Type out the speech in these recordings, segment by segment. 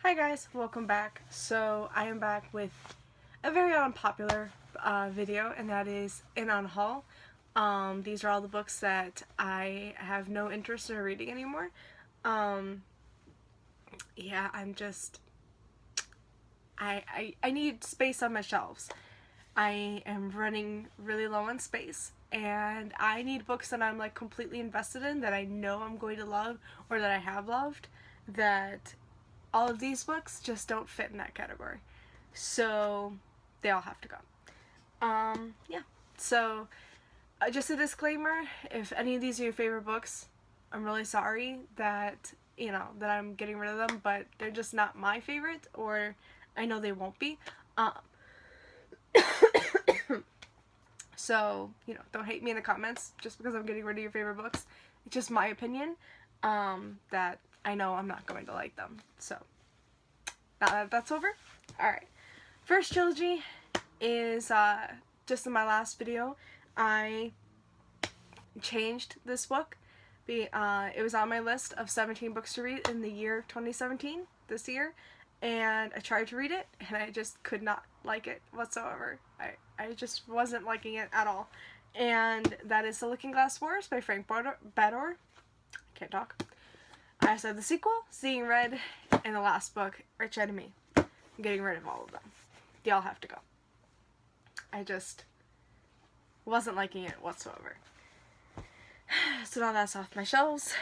Hi guys, welcome back. So I am back with a very unpopular video, and that is an Unhaul. These are all the books that I have no interest in reading anymore. Yeah, I need space on my shelves. I am running really low on space, and I need books that I'm like completely invested in, that I know I'm going to love or that I have loved, that all of these books just don't fit in that category. So they all have to go. Yeah. So just a disclaimer, if any of these are your favorite books, I'm really sorry that, that I'm getting rid of them, but they're just not my favorite, or I know they won't be. So, don't hate me in the comments just because I'm getting rid of your favorite books. It's just my opinion, that I know I'm not going to like them. So, now that that's over, alright. First trilogy is, just in my last video, I changed this book. It was on my list of 17 books to read in the year 2017, this year, and I tried to read it, and I just could not like it whatsoever. I just wasn't liking it at all. And that is The Looking Glass Wars by Frank Bador. Can't talk. I said the sequel, Seeing Red, and the last book, Rich Enemy. I'm getting rid of all of them. They all have to go. I just wasn't liking it whatsoever. So now that's off my shelves,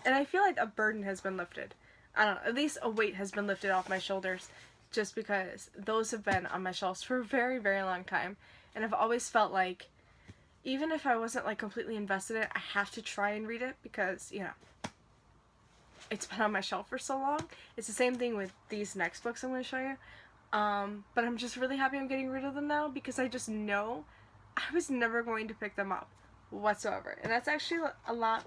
and I feel like a burden has been lifted. I don't know, at least a weight has been lifted off my shoulders, just because those have been on my shelves for a very, very long time, and I've always felt like, even if I wasn't like completely invested in it, I have to try and read it, because, it's been on my shelf for so long. It's the same thing with these next books I'm going to show you, but I'm just really happy I'm getting rid of them now, because I just know I was never going to pick them up whatsoever. And that's actually a lot.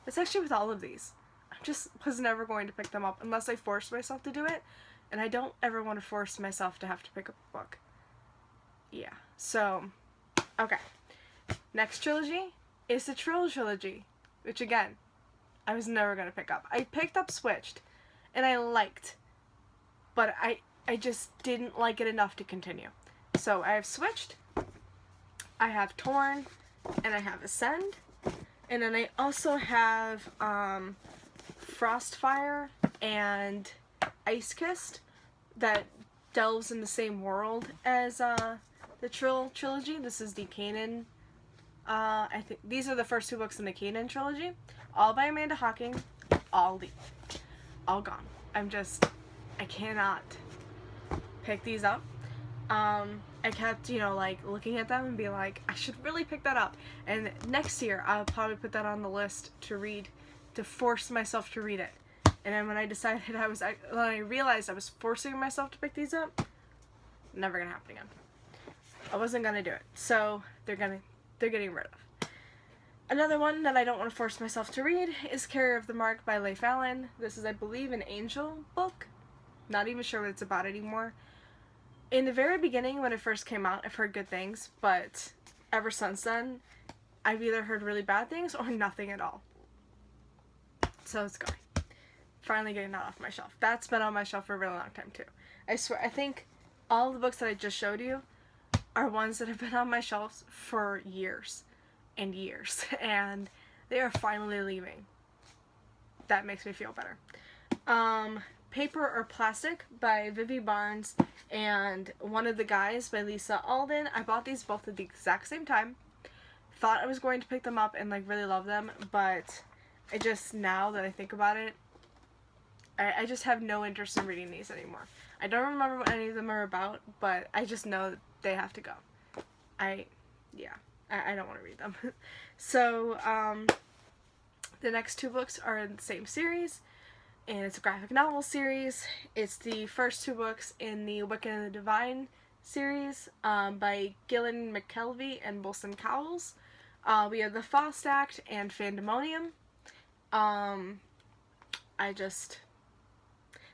It's actually with all of these. I just was never going to pick them up unless I forced myself to do it, and I don't ever want to force myself to have to pick up a book. Yeah, so, okay. Next trilogy is the Trilogy, which again, I was never going to pick up. I picked up Switched, and I liked, but I just didn't like it enough to continue. So I have Switched, I have Torn, and I have Ascend, and then I also have Frostfire and Ice Kissed, that delves in the same world as the trilogy. This is the Kanan. I think these are the first two books in the Kanan trilogy, all by Amanda Hocking, all gone. I cannot pick these up. I kept, like, looking at them and be like, I should really pick that up. And next year, I'll probably put that on the list to read, to force myself to read it. And then when I decided when I realized I was forcing myself to pick these up, never gonna happen again. I wasn't gonna do it. So, they're getting rid of. Another one that I don't want to force myself to read is Carrier of the Mark by Leigh Fallon. This is, I believe, an Angel book. Not even sure what it's about anymore. In the very beginning, when it first came out, I've heard good things, but ever since then, I've either heard really bad things or nothing at all. So it's going. Finally getting that off my shelf. That's been on my shelf for a really long time, too. I swear, I think all the books that I just showed you are ones that have been on my shelves for years and years, and they are finally leaving. That makes me feel better. Paper or Plastic by Vivi Barnes and One of the Guys by Lisa Alden. I bought these both at the exact same time. Thought I was going to pick them up and like really love them, but I just, now that I think about it, I just have no interest in reading these anymore. I don't remember what any of them are about, but I just know that they have to go. I don't want to read them. So, the next two books are in the same series, and it's a graphic novel series. It's the first two books in the Wicked and the Divine series, by Gillian McKelvey and Wilson Cowles. We have The Faust Act and Fandemonium.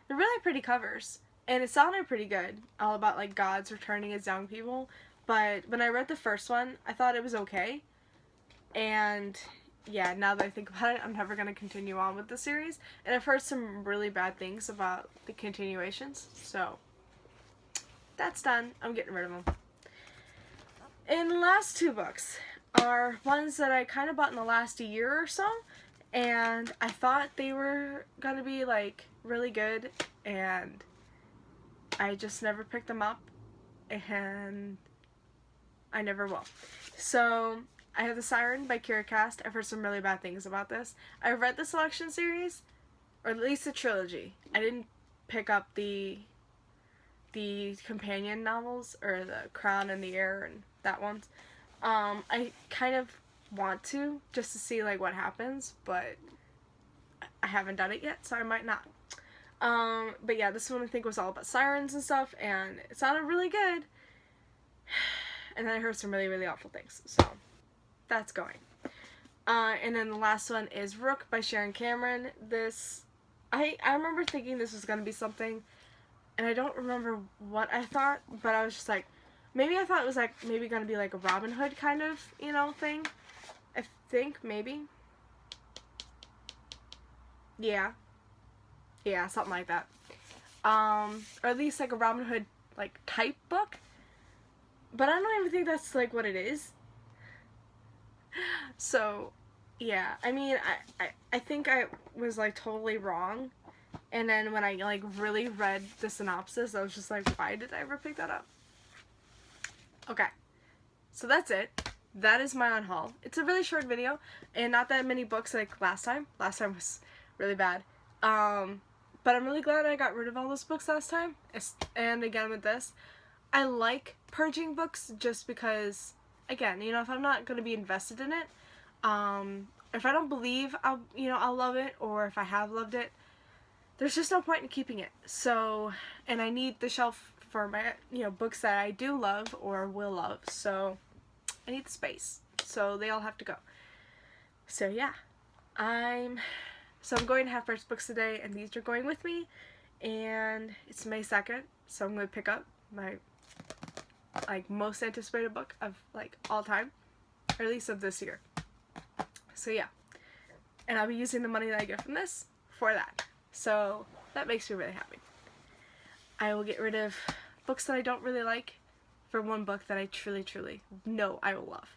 They're really pretty covers, and it sounded pretty good, all about like gods returning as young people, but when I read the first one, I thought it was okay, and yeah, now that I think about it, I'm never going to continue on with the series. And I've heard some really bad things about the continuations, so that's done. I'm getting rid of them. And the last two books are ones that I kind of bought in the last year or so, and I thought they were going to be, like, really good, and I just never picked them up, and I never will. So, I have the Siren by Kira Cast. I've heard some really bad things about this. I read the Selection series, or at least the trilogy. I didn't pick up the companion novels, or the Crown and the Air and that one. I kind of want to, just to see, like, what happens, but I haven't done it yet, so I might not. But yeah, this one I think was all about sirens and stuff, and it sounded really good. And then I heard some really, really awful things, so that's going. And then the last one is Rook by Sharon Cameron. This, I remember thinking this was going to be something, and I don't remember what I thought, but I was just like, maybe I thought it was, like, maybe going to be like a Robin Hood kind of, you know, thing. I think, maybe. Yeah. Yeah, something like that. Or at least, like, a Robin Hood, like, type book. But I don't even think that's, like, what it is. So, yeah. I mean, I think I was, like, totally wrong. And then when I, like, really read the synopsis, I was just like, why did I ever pick that up? Okay. So that's it. That is my Unhaul. It's a really short video, and not that many books like last time. Last time was really bad. But I'm really glad I got rid of all those books last time. And again with this, I like purging books just because, again, you know, if I'm not going to be invested in it, if I don't believe I'll love it, or if I have loved it, there's just no point in keeping it. So, and I need the shelf for my, books that I do love or will love. So, I need the space. So, they all have to go. So, yeah. I'm going to have first books today, and these are going with me. And it's May 2nd, so I'm going to pick up my, like, most anticipated book of, like, all time. Or at least of this year. So, yeah. And I'll be using the money that I get from this for that. So, that makes me really happy. I will get rid of books that I don't really like for one book that I truly, truly know I will love.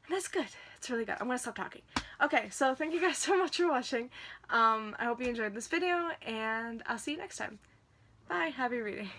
And that's good. It's really good. I'm going to stop talking. Okay, so thank you guys so much for watching. I hope you enjoyed this video, and I'll see you next time. Bye. Happy reading.